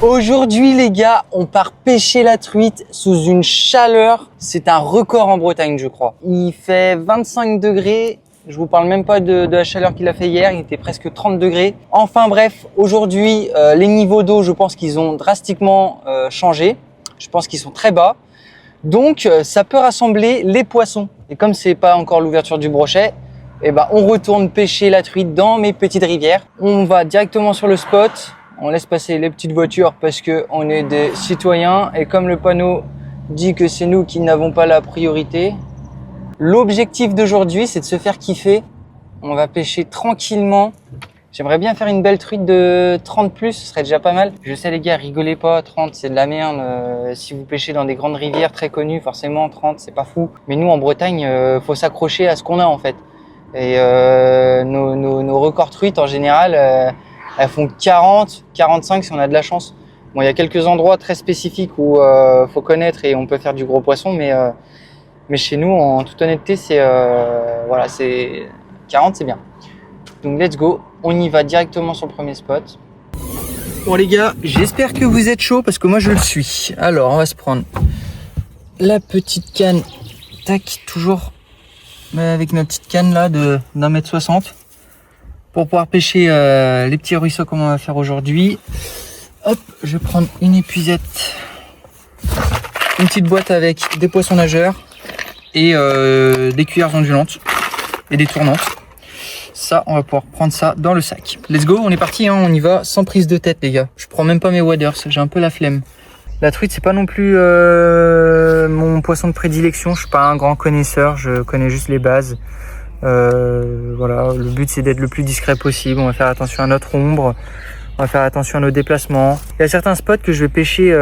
Aujourd'hui les gars, on part pêcher la truite sous une chaleur. C'est un record en Bretagne je crois. Il fait 25 degrés. Je vous parle même pas de la chaleur qu'il a fait hier. Il était presque 30 degrés. Enfin bref, aujourd'hui les niveaux d'eau je pense qu'ils ont drastiquement changé. Je pense qu'ils sont très bas. Donc ça peut rassembler les poissons. Et comme c'est pas encore l'ouverture du brochet, eh ben, on retourne pêcher la truite dans mes petites rivières. On va directement sur le spot. On laisse passer les petites voitures parce que on est des citoyens et comme le panneau dit que c'est nous qui n'avons pas la priorité. L'objectif d'aujourd'hui, c'est de se faire kiffer. On va pêcher tranquillement. J'aimerais bien faire une belle truite de 30 plus, ce serait déjà pas mal. Je sais les gars, rigolez pas, 30 c'est de la merde. Si vous pêchez dans des grandes rivières très connues, forcément 30 c'est pas fou. Mais nous en Bretagne, faut s'accrocher à ce qu'on a en fait. Et nos records truites en général, elles font 40, 45 si on a de la chance. Bon, il y a quelques endroits très spécifiques où faut connaître et on peut faire du gros poisson, mais chez nous, en toute honnêteté, c'est voilà, c'est 40, c'est bien. Donc let's go, on y va directement sur le premier spot. Bon les gars, j'espère que vous êtes chauds parce que moi je le suis. Alors, on va se prendre la petite canne, tac, toujours avec ma petite canne là de d'1,60 m. Pour pouvoir pêcher les petits ruisseaux comme on va faire aujourd'hui. Hop, je vais prendre une épuisette, une petite boîte avec des poissons nageurs et des cuillères ondulantes et des tournantes. Ça, on va pouvoir prendre ça dans le sac. Let's go, on est parti, hein, on y va sans prise de tête les gars. Je prends même pas mes waders, j'ai un peu la flemme. La truite, c'est pas non plus mon poisson de prédilection. Je suis pas un grand connaisseur, je connais juste les bases. Voilà, le but c'est d'être le plus discret possible. On va faire attention à notre ombre, on va faire attention à nos déplacements. Il y a certains spots que je vais pêcher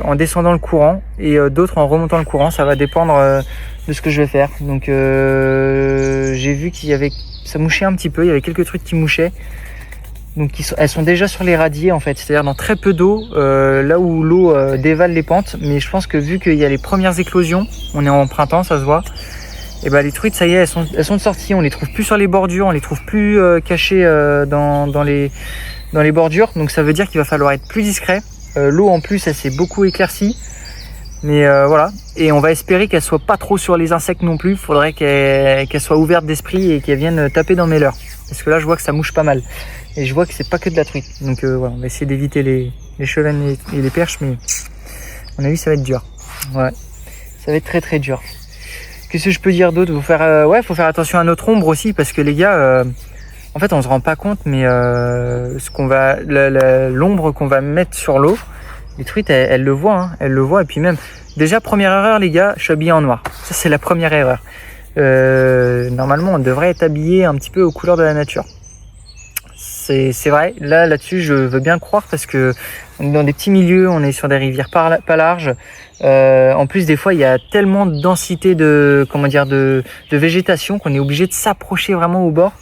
en descendant le courant et d'autres en remontant le courant. Ça va dépendre de ce que je vais faire. Donc j'ai vu qu'il y avait, ça mouchait un petit peu. Il y avait quelques truites qui mouchaient. Donc elles sont déjà sur les radiers en fait, c'est-à-dire dans très peu d'eau, là où l'eau dévale les pentes. Mais je pense que vu qu'il y a les premières éclosions, on est en printemps, ça se voit. Et ben les truites, ça y est, elles sont sorties. On les trouve plus sur les bordures, on les trouve plus cachées dans les bordures. Donc ça veut dire qu'il va falloir être plus discret. L'eau en plus, elle s'est beaucoup éclaircie. Mais voilà. Et on va espérer qu'elle soit pas trop sur les insectes non plus. Il faudrait qu'elle soit ouverte d'esprit et qu'elle vienne taper dans mes leurres. Parce que là, je vois que ça mouche pas mal. Et je vois que c'est pas que de la truite. Donc voilà, on va essayer d'éviter les chevennes et les perches. Mais à mon avis, ça va être dur. Ouais, ça va être très très dur. Qu'est-ce que je peux dire d'autre? Faut faire attention à notre ombre aussi parce que les gars, en fait, on se rend pas compte, mais l'ombre qu'on va mettre sur l'eau, les truites, elles le voient, hein, elles le voient. Et puis même, déjà première erreur, les gars, je suis habillé en noir. Ça, c'est la première erreur. Normalement, on devrait être habillé un petit peu aux couleurs de la nature. C'est vrai. Là-dessus, je veux bien croire parce que on est dans des petits milieux, on est sur des rivières pas larges. En plus, des fois, il y a tellement de densité de végétation qu'on est obligé de s'approcher vraiment au bord.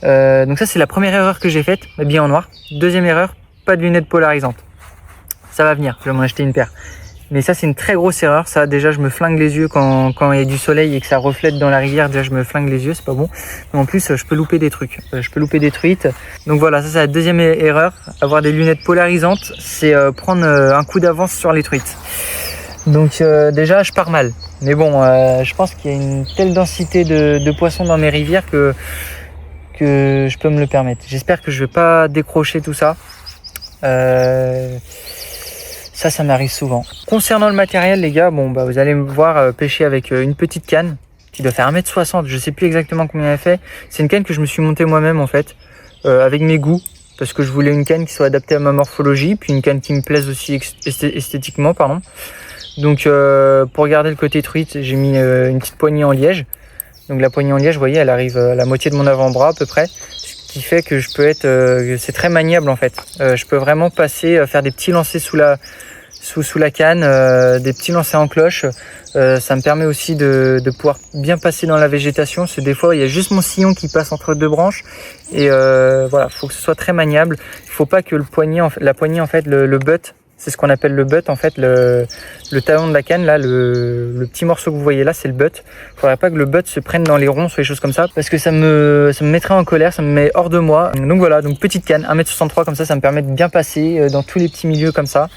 Donc ça, c'est la première erreur que j'ai faite, m'habiller en noir. Deuxième erreur, pas de lunettes polarisantes. Ça va venir, je vais m'en acheter une paire. Mais ça, c'est une très grosse erreur. Ça, déjà, je me flingue les yeux quand il y a du soleil et que ça reflète dans la rivière. Déjà, je me flingue les yeux, c'est pas bon. Mais en plus, je peux louper des trucs. Je peux louper des truites. Donc voilà, ça, c'est la deuxième erreur. Avoir des lunettes polarisantes, c'est prendre un coup d'avance sur les truites. Donc déjà, je pars mal. Mais bon, je pense qu'il y a une telle densité de poissons dans mes rivières que je peux me le permettre. J'espère que je vais pas décrocher tout ça. Ça m'arrive souvent. Concernant le matériel, les gars, bon, vous allez me voir pêcher avec une petite canne qui doit faire 1,60 m. Je sais plus exactement combien elle fait. C'est une canne que je me suis montée moi-même en fait, avec mes goûts, parce que je voulais une canne qui soit adaptée à ma morphologie, puis une canne qui me plaise aussi esthétiquement, pardon. Donc pour garder le côté truite, j'ai mis une petite poignée en liège. Donc la poignée en liège, vous voyez, elle arrive à la moitié de mon avant-bras à peu près. Ce qui fait que je peux c'est très maniable en fait. Je peux vraiment passer, faire des petits lancers sous la canne, des petits lancers en cloche. Ça me permet aussi de pouvoir bien passer dans la végétation. Parce que des fois, il y a juste mon sillon qui passe entre deux branches. Et voilà, faut que ce soit très maniable. Il faut pas que la poignée en fait, le butt C'est ce qu'on appelle le butt en fait, le talon de la canne, là, le petit morceau que vous voyez là, c'est le butt. Faudrait pas que le butt se prenne dans les ronces ou les choses comme ça, parce que ça me mettrait en colère, ça me met hors de moi. Donc voilà, donc petite canne, 1m63 comme ça me permet de bien passer dans tous les petits milieux comme ça.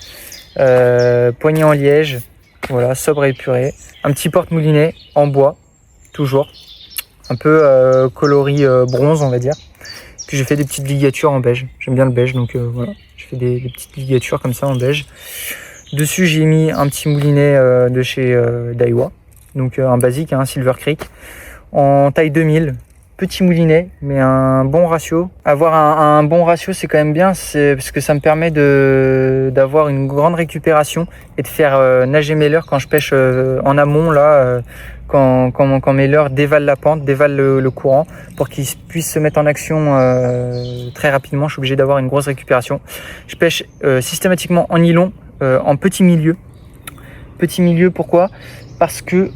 Poignée en liège, voilà, sobre et épuré. Un petit porte-moulinet en bois, toujours. Un peu coloris bronze, on va dire. Puis j'ai fait des petites ligatures en beige. J'aime bien le beige, donc voilà. Je fais des petites ligatures comme ça en beige. Dessus, j'ai mis un petit moulinet de chez Daiwa. Donc un basique, un Silver Creek. En taille 2000. Petit moulinet, mais un bon ratio. Avoir un bon ratio, c'est quand même bien, c'est parce que ça me permet d'avoir une grande récupération et de faire nager mes leurres quand je pêche en amont, là, quand mes leurres dévalent la pente, dévalent le courant, pour qu'ils puissent se mettre en action très rapidement. Je suis obligé d'avoir une grosse récupération. Je pêche systématiquement en nylon, en petit milieu. Petit milieu, pourquoi ? Parce que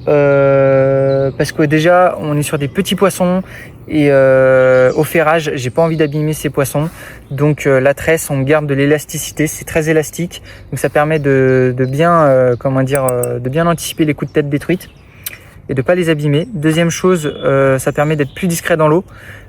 déjà on est sur des petits poissons et au ferrage j'ai pas envie d'abîmer ces poissons, donc la tresse on garde de l'élasticité, c'est très élastique, donc ça permet de bien de bien anticiper les coups de tête des truites et de pas les abîmer. Deuxième chose, ça permet d'être plus discret dans l'eau,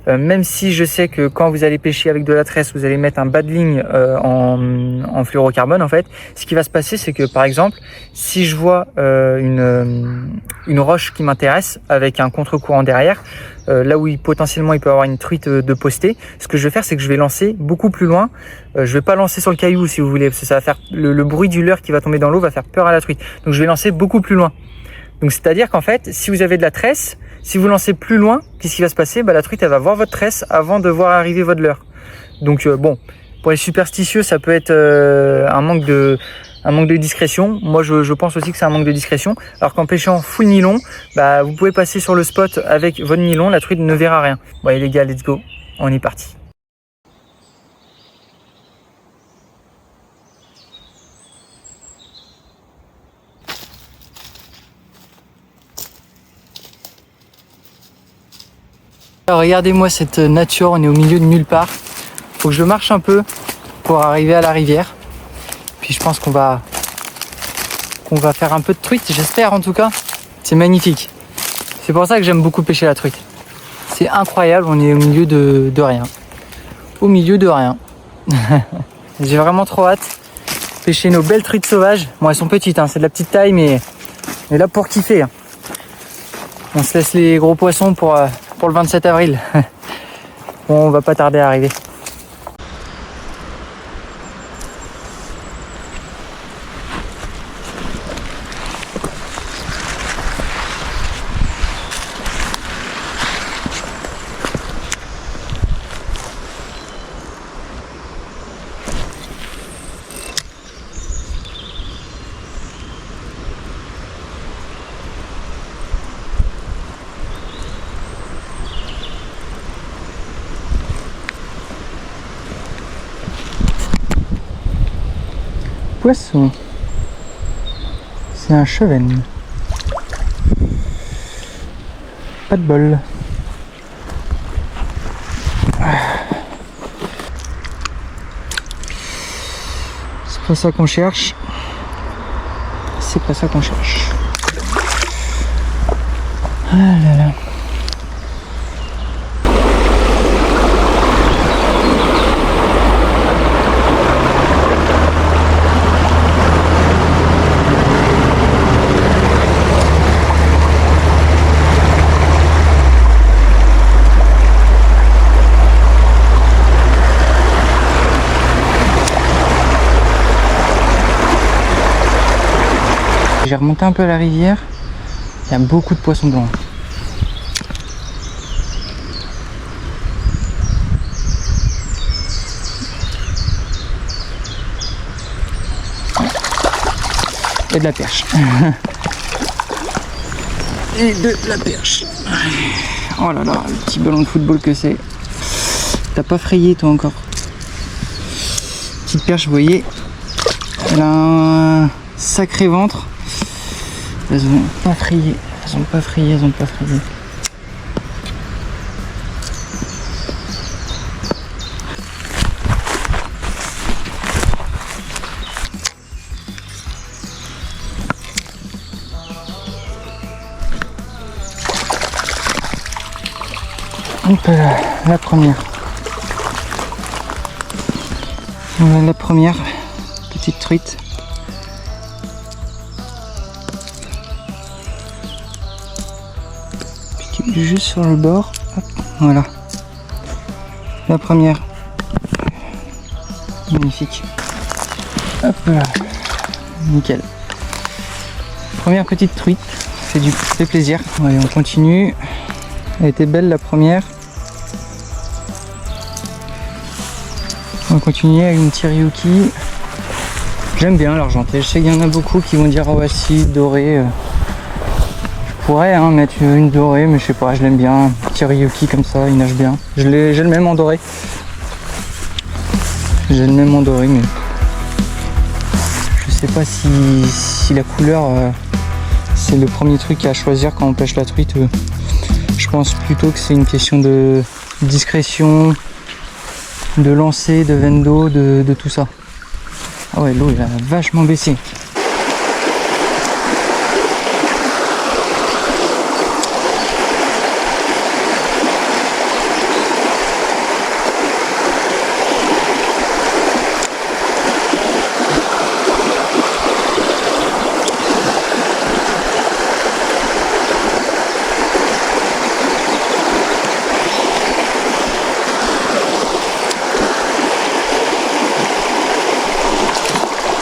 même si je sais que quand vous allez pêcher avec de la tresse, vous allez mettre un bas de ligne en fluorocarbone en fait. Ce qui va se passer, c'est que par exemple, si je vois une roche qui m'intéresse avec un contre-courant derrière, là où potentiellement il peut avoir une truite de postée, ce que je vais faire, c'est que je vais lancer beaucoup plus loin. Je vais pas lancer sur le caillou si vous voulez, parce que ça va faire le bruit du leurre qui va tomber dans l'eau va faire peur à la truite. Donc je vais lancer beaucoup plus loin. Donc c'est-à-dire qu'en fait, si vous avez de la tresse, si vous lancez plus loin, qu'est-ce qui va se passer ? La truite elle va voir votre tresse avant de voir arriver votre leurre. Donc bon, pour les superstitieux, ça peut être un manque de discrétion. Moi je pense aussi que c'est un manque de discrétion. Alors qu'en pêchant full nylon, vous pouvez passer sur le spot avec votre nylon, la truite ne verra rien. Bon allez les gars, let's go, on est parti. Alors regardez-moi cette nature, on est au milieu de nulle part. Faut que je marche un peu pour arriver à la rivière. Puis je pense qu'on va faire un peu de truite, j'espère en tout cas. C'est magnifique. C'est pour ça que j'aime beaucoup pêcher la truite. C'est incroyable, on est au milieu de rien. Au milieu de rien. J'ai vraiment trop hâte de pêcher nos belles truites sauvages. Bon, elles sont petites, c'est de la petite taille, mais on est là pour kiffer. On se laisse les gros poissons pour le 27 avril. Bon, on va pas tarder à arriver. Poisson. C'est un chevenne. Pas de bol. C'est pas ça qu'on cherche. C'est pas ça qu'on cherche. Ah là là. J'ai remonté un peu à la rivière, il y a beaucoup de poissons blancs. Et de la perche. Et de la perche. Oh là là, le petit ballon de football que c'est. T'as pas frayé toi encore. Petite perche, vous voyez, elle a un sacré ventre. Elles ont pas frayé, elles ont pas frayé, elles ont pas frayé. Hop là, la première. Voilà la première petite truite. Piquez juste sur le bord. Hop, voilà. La première. Magnifique. Hop là. Nickel. Première petite truite. Fait plaisir. Allez, on continue. Elle était belle la première. On va continuer avec une Tiryuki. J'aime bien l'argenté. Je sais qu'il y en a beaucoup qui vont dire oh ouais si doré. Je pourrais mettre une dorée, mais je sais pas, je l'aime bien. Tiryuki comme ça, il nage bien. J'ai le même en doré. J'ai le même en doré, mais je sais pas si la couleur c'est le premier truc à choisir quand on pêche la truite. Je pense plutôt que c'est une question de discrétion, de lancer, de veine d'eau, de tout ça. Ah ouais, l'eau elle a vachement baissé.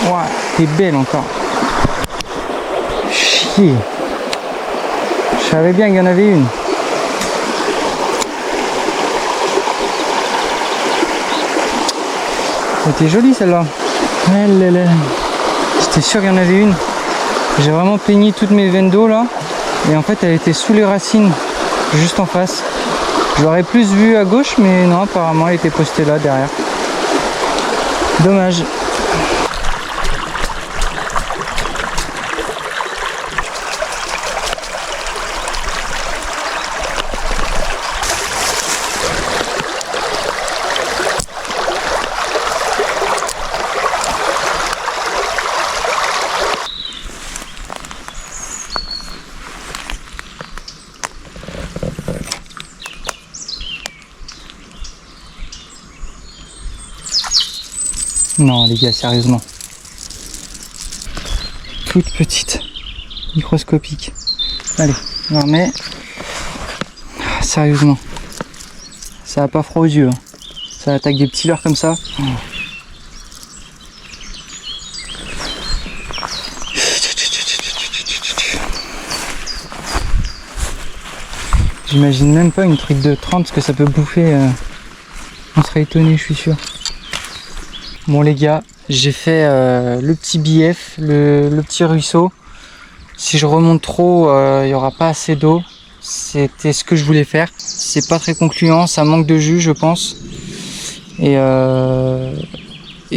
Ouah, t'es belle encore. Chier. Je savais bien qu'il y en avait une. Elle était jolie celle-là. J'étais sûr qu'il y en avait une. J'ai vraiment peigné toutes mes veines d'eau là. Et en fait elle était sous les racines, juste en face. Je l'aurais plus vue à gauche, mais non, apparemment elle était postée là derrière. Dommage. Non les gars, sérieusement. Toute petite, microscopique. Allez, on la remet. Sérieusement. Ça a pas froid aux yeux. Hein. Ça attaque des petits leurres comme ça. J'imagine même pas une truite de 30 ce que ça peut bouffer. On serait étonné, je suis sûr. Bon les gars, j'ai fait le petit bief, le petit ruisseau. Si je remonte trop, il n'y aura pas assez d'eau. C'était ce que je voulais faire. C'est pas très concluant, ça manque de jus je pense. Et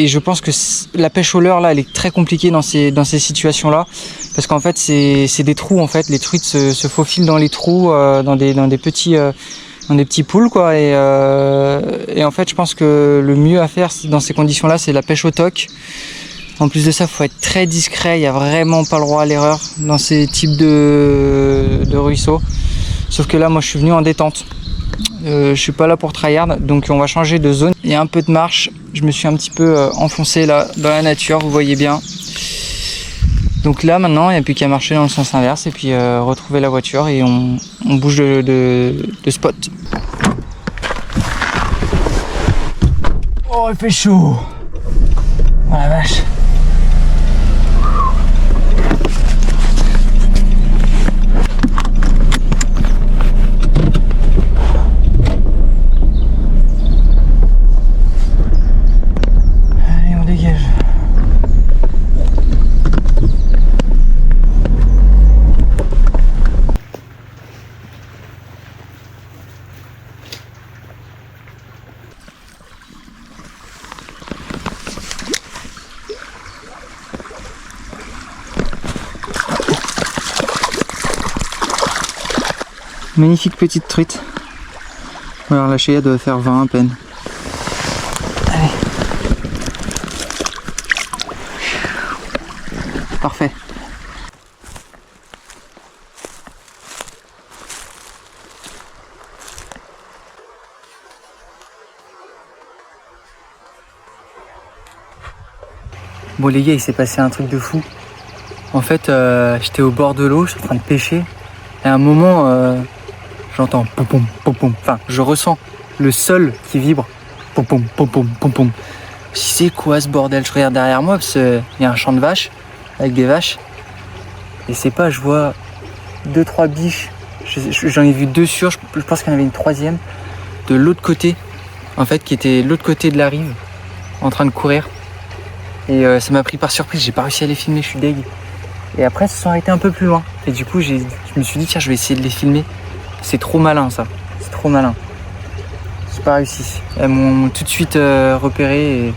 je pense que la pêche au leurre là, elle est très compliquée dans ces situations là. Parce qu'en fait c'est des trous en fait. Les truites se faufilent dans les trous, dans des petits poules quoi, et en fait je pense que le mieux à faire dans ces conditions là c'est la pêche au toc. En plus de ça il faut être très discret, il n'y a vraiment pas le droit à l'erreur dans ces types de ruisseaux. Sauf que là moi je suis venu en détente, je suis pas là pour tryhard, donc on va changer de zone. Il y a un peu de marche, je me suis un petit peu enfoncé là dans la nature, vous voyez bien. Donc là maintenant il n'y a plus qu'à marcher dans le sens inverse et puis retrouver la voiture et on bouge de spot. Oh il fait chaud. Oh la vache. Allez on dégage. Magnifique petite truite. Alors la chérie doit faire 20 à peine. Allez. Parfait. Bon les gars, il s'est passé un truc de fou. En fait, j'étais au bord de l'eau, je suis en train de pêcher. Et à un moment, j'entends pom pom pom pom. Enfin, je ressens le sol qui vibre. Pom pom pom pom pom pom. C'est quoi ce bordel? Je regarde derrière moi parce qu'il y a un champ de vaches avec des vaches. Et c'est pas, je vois 2-3 biches. J'en ai vu 2 sûrs, je pense qu'il y en avait une 3e de l'autre côté, en fait, qui était de l'autre côté de la rive, en train de courir. Et ça m'a pris par surprise, j'ai pas réussi à les filmer, je suis deg. Et après, ils se sont arrêtés un peu plus loin. Et du coup, je me suis dit, tiens, je vais essayer de les filmer. C'est trop malin, ça. C'est trop malin. J'ai pas réussi. Elles m'ont tout de suite repéré et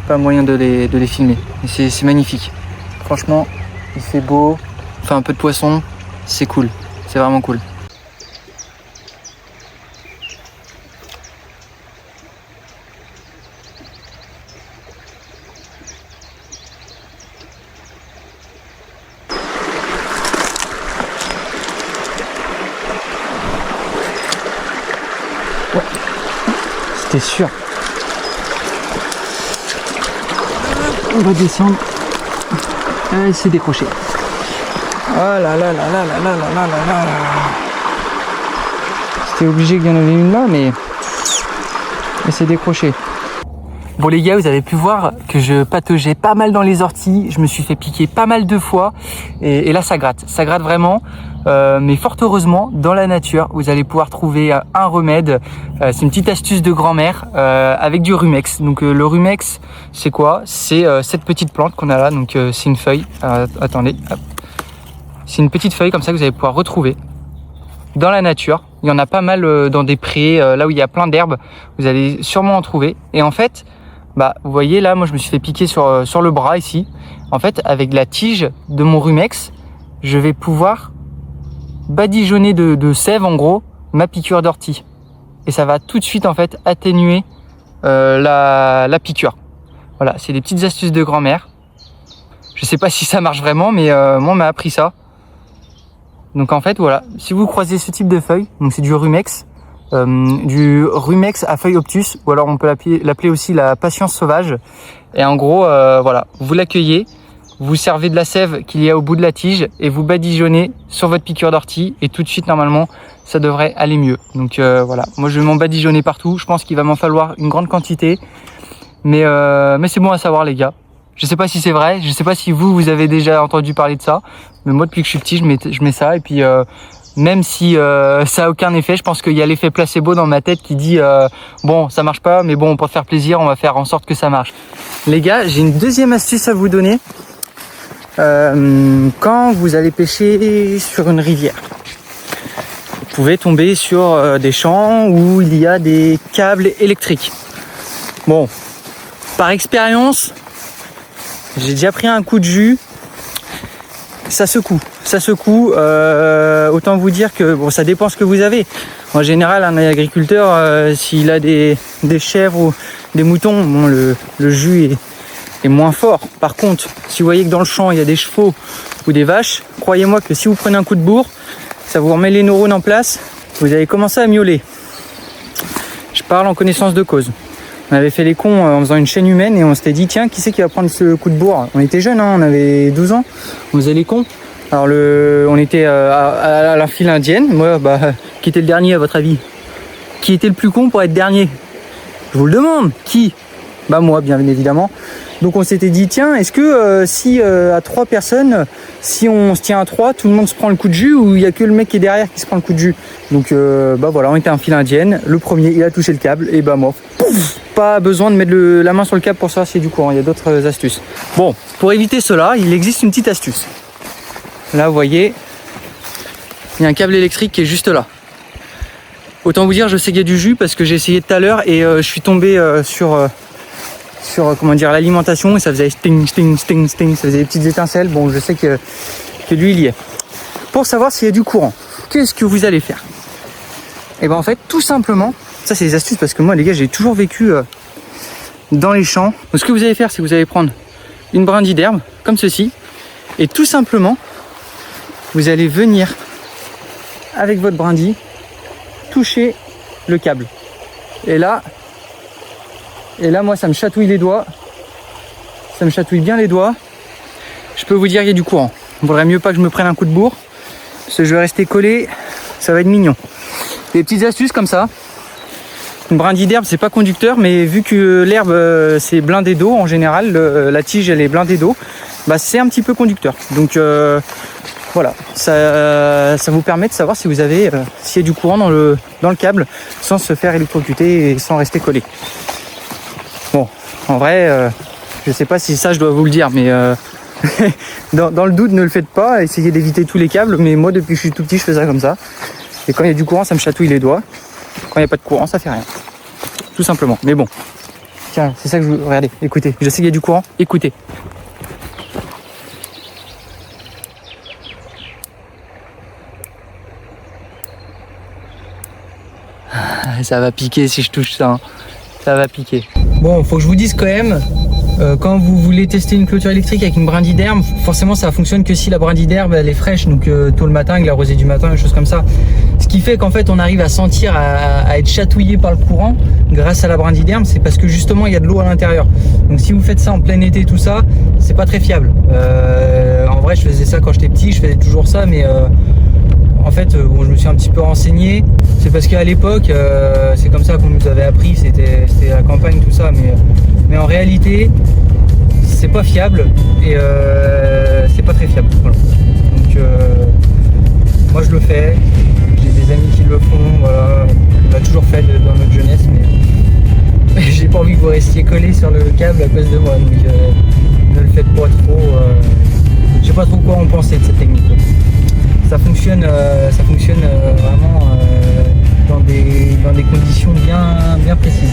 pas moyen de les filmer. Et c'est magnifique. Franchement, il fait beau, il fait un peu de poisson, c'est cool. C'est vraiment cool. Ouais, c'était sûr. On va descendre. Elle s'est décrochée. Oh là là là là là là là là là là. C'était obligé qu'il y en avait une là, mais elle s'est décrochée. Bon les gars, vous avez pu voir que je pataugeais pas mal dans les orties. Je me suis fait piquer pas mal de fois. Et là ça gratte vraiment. Mais fort heureusement, dans la nature, vous allez pouvoir trouver un remède. C'est une petite astuce de grand-mère avec du rumex. Donc le rumex, c'est quoi? C'est cette petite plante qu'on a là. Donc c'est une feuille. Attendez. Hop. C'est une petite feuille comme ça que vous allez pouvoir retrouver dans la nature. Il y en a pas mal dans des prés, là où il y a plein d'herbes. Vous allez sûrement en trouver. Et en fait, bah, vous voyez là, moi je me suis fait piquer sur le bras ici. En fait, avec la tige de mon rumex, je vais pouvoir badigeonner de sève en gros ma piqûre d'ortie. Et ça va tout de suite en fait atténuer la piqûre. Voilà, c'est des petites astuces de grand-mère. Je sais pas si ça marche vraiment, mais moi on m'a appris ça. Donc en fait voilà, si vous croisez ce type de feuille, donc c'est du rumex à feuille obtus, ou alors on peut l'appeler aussi la patience sauvage. Et en gros voilà, vous l'accueillez, vous servez de la sève qu'il y a au bout de la tige et vous badigeonnez sur votre piqûre d'ortie et tout de suite normalement ça devrait aller mieux. Donc voilà, moi je vais m'en badigeonner partout. Je pense qu'il va m'en falloir une grande quantité, mais c'est bon à savoir les gars. Je sais pas si c'est vrai, je sais pas si vous avez déjà entendu parler de ça, mais moi depuis que je suis petit je mets ça et puis même si ça a aucun effet, je pense qu'il y a l'effet placebo dans ma tête qui dit bon ça marche pas, mais bon pour te faire plaisir on va faire en sorte que ça marche. Les gars, j'ai une deuxième astuce à vous donner quand vous allez pêcher sur une rivière. Vous pouvez tomber sur des champs où il y a des câbles électriques. Bon, par expérience, j'ai déjà pris un coup de jus, ça secoue. Autant vous dire que bon, ça dépend ce que vous avez. En général, un agriculteur, s'il a des chèvres ou des moutons, bon, le jus est moins fort. Par contre, si vous voyez que dans le champ il y a des chevaux ou des vaches, croyez-moi que si vous prenez un coup de bourre, ça vous remet les neurones en place, vous allez commencer à miauler. Je parle en connaissance de cause. On avait fait les cons en faisant une chaîne humaine et on s'était dit tiens, qui c'est qui va prendre ce coup de bourre? On était jeunes, hein, on avait 12 ans, on faisait les cons. Alors on était à la file indienne. Moi, qui était le dernier à votre avis? Qui était le plus con pour être dernier? Je vous le demande, qui? Bah moi, bien évidemment. Donc on s'était dit tiens, est-ce que si à 3 personnes, si on se tient à 3, tout le monde se prend le coup de jus ou il y a que le mec qui est derrière qui se prend le coup de jus? Donc voilà, on était en file indienne. Le premier, il a touché le câble et moi, pouf, pas besoin de mettre la main sur le câble pour savoir si c'est du courant. Il y a d'autres astuces. Bon, pour éviter cela, il existe une petite astuce. Là, vous voyez, il y a un câble électrique qui est juste là. Autant vous dire, je sais qu'il y a du jus parce que j'ai essayé tout à l'heure et je suis tombé sur comment dire, l'alimentation et ça faisait sting, sting, sting, sting, ça faisait des petites étincelles. Bon, je sais que lui, il y est. Pour savoir s'il y a du courant, qu'est-ce que vous allez faire? Et en fait, tout simplement, ça c'est des astuces parce que moi, les gars, j'ai toujours vécu dans les champs. Donc, ce que vous allez faire, c'est que vous allez prendre une brindille d'herbe, comme ceci, et tout simplement, vous allez venir avec votre brindille toucher le câble. Et là, moi, ça me chatouille les doigts. ça me chatouille bien les doigts. Je peux vous dire qu'il y a du courant. Il vaudrait mieux pas que je me prenne un coup de bourre, parce que je vais rester collé, ça va être mignon. Des petites astuces comme ça. Une brindille d'herbe, c'est pas conducteur, mais vu que l'herbe c'est blindé d'eau en général, la tige elle est blindée d'eau, bah c'est un petit peu conducteur. Donc voilà, ça vous permet de savoir si vous avez s'il y a du courant dans le câble sans se faire électrocuter et sans rester collé. Bon, en vrai, je sais pas si ça je dois vous le dire, mais dans le doute ne le faites pas, essayez d'éviter tous les câbles, mais moi depuis que je suis tout petit je fais ça comme ça. Et quand il y a du courant ça me chatouille les doigts, quand il n'y a pas de courant ça fait rien. Tout simplement, mais bon. Tiens, c'est ça que je veux... Regardez, écoutez, je sais qu'il y a du courant, écoutez. Ça va piquer si je touche ça, hein. Ça va piquer. Bon, faut que je vous dise quand même, quand vous voulez tester une clôture électrique avec une brindille d'herbe, forcément ça fonctionne que si la brindille d'herbe elle est fraîche, donc tôt le matin, avec la rosée du matin, des choses comme ça. Ce qui fait qu'en fait on arrive à sentir, à être chatouillé par le courant grâce à la brindille d'herbe, c'est parce que justement il y a de l'eau à l'intérieur. Donc si vous faites ça en plein été, tout ça, c'est pas très fiable. En vrai je faisais ça quand j'étais petit, je faisais toujours ça, mais en fait, bon, je me suis un petit peu renseigné. C'est parce qu'à l'époque, c'est comme ça qu'on nous avait appris, c'était la campagne, tout ça. Mais en réalité, c'est pas fiable et c'est pas très fiable. Voilà. Donc, moi je le fais. J'ai des amis qui le font. Voilà. On l'a toujours fait dans notre jeunesse, mais j'ai pas envie que vous restiez collés sur le câble à cause de moi. Donc, ne le faites pas trop. Je sais pas trop quoi en penser de cette technique. Ça fonctionne vraiment dans des conditions bien précises.